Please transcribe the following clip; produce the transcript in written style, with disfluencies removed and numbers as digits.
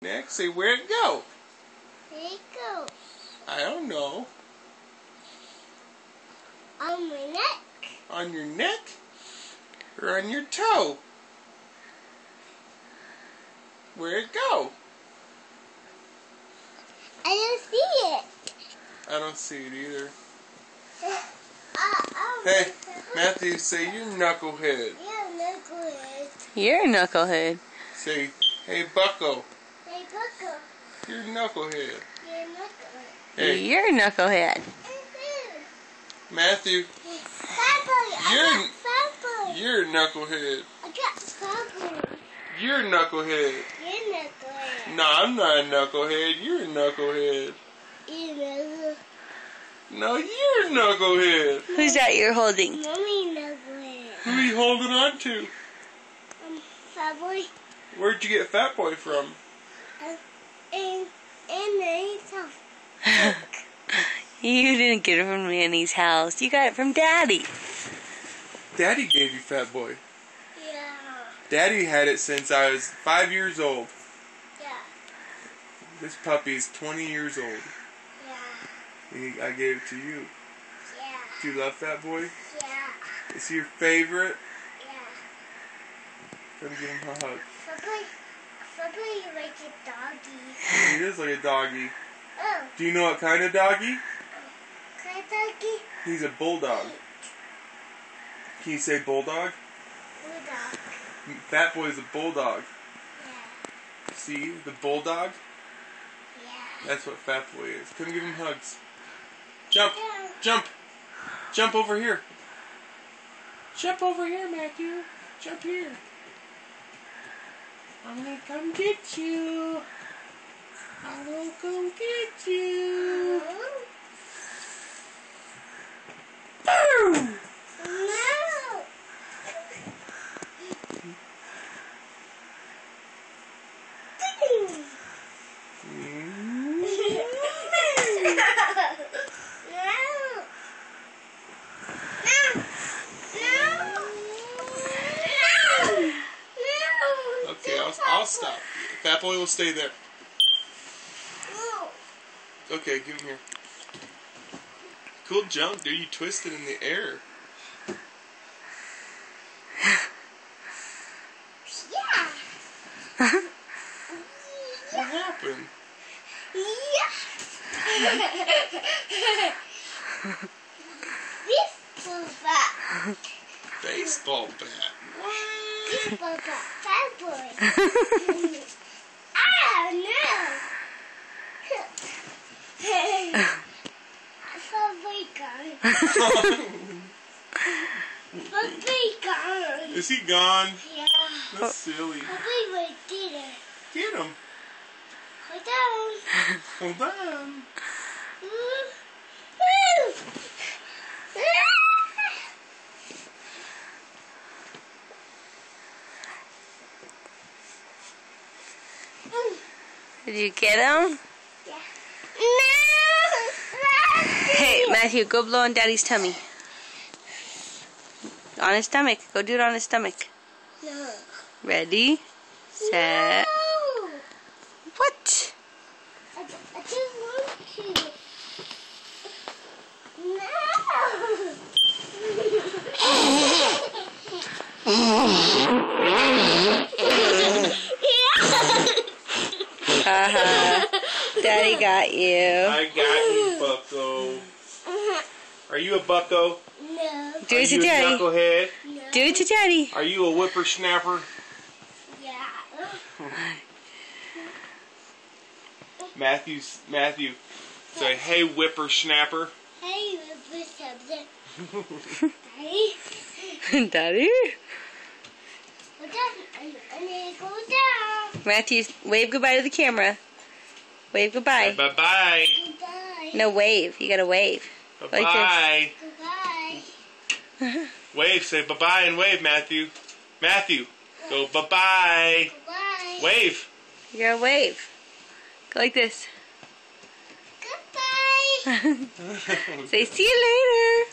Next, say where'd it go? Where'd it go? I don't know. On my neck. On your neck? Or on your toe? Where'd it go? I don't see it. I don't see it either. Oh, Hey, Matthew, say you're knucklehead. Yeah, knucklehead. You're a knucklehead. Say, hey, Bucko. Hey, Bucko. You're knucklehead. You're knucklehead. Hey, You're a knucklehead. Matthew. Fat boy. You're a knucklehead. I got fat boy. You're a knucklehead. You're knucklehead. No, I'm not a knucklehead. You're a knucklehead. You're knucklehead. No, you're a knucklehead. Who's that you're holding? Mommy knucklehead. Who are you holding on to? Fat boy. Where'd you get Fat Boy from? And Nanny's house. You didn't get it from Nanny's house. You got it from Daddy. Daddy gave you Fat Boy. Yeah. Daddy had it since I was 5 years old. Yeah. This puppy's 20 years old. Yeah. I gave it to you. Yeah. Do you love Fat Boy? Yeah. Is he your favorite? Yeah. Come give him a hug. Fat boy like a doggy. He is like a doggy. Oh. Do you know what kind of doggy? Kind of doggy? He's a bulldog. Can you say bulldog? Bulldog. Fat Boy's a bulldog. Yeah. See, the bulldog? Yeah. That's what Fat Boy is. Come give him hugs. Jump! Yeah. Jump! Jump over here. Jump over here, Matthew. Jump here. I'm gonna come get you. I will come get you. Boom! No. Okay, I'll stop. Fat Boy will stay there. Okay, give him here. Cool jump, dude. You twisted in the air. Yeah. What happened? Baseball bat. Baseball bat. What? Baseball bat. Fat boy. Ah, no. Puppy gone. Puppy gone. Is he gone? Yeah. That's silly. Puppy would get it. Get him. Hold on. Hold on. Did you get him? Yeah. Hey, Matthew, go blow on Daddy's tummy. On his stomach. Go do it on his stomach. No. Ready, set. No. What? I just want to. Haha. Daddy got you. I got you, Bucko. Are you a Bucko? No. Do Are it to you a Daddy. knucklehead? No. Do it to Daddy. Are you a whippersnapper? Yeah. Matthew, say, hey, whippersnapper. Hey, what's up? Daddy? Daddy? Go down. I need to go down. Matthew, wave goodbye to the camera. Wave goodbye. Bye-bye. Goodbye. No, wave. You gotta wave. Bye-bye. Goodbye. Wave, say bye-bye and wave, Matthew. Matthew, go bye-bye. Goodbye. Wave. You gotta wave. Go like this. Goodbye. Say see you later.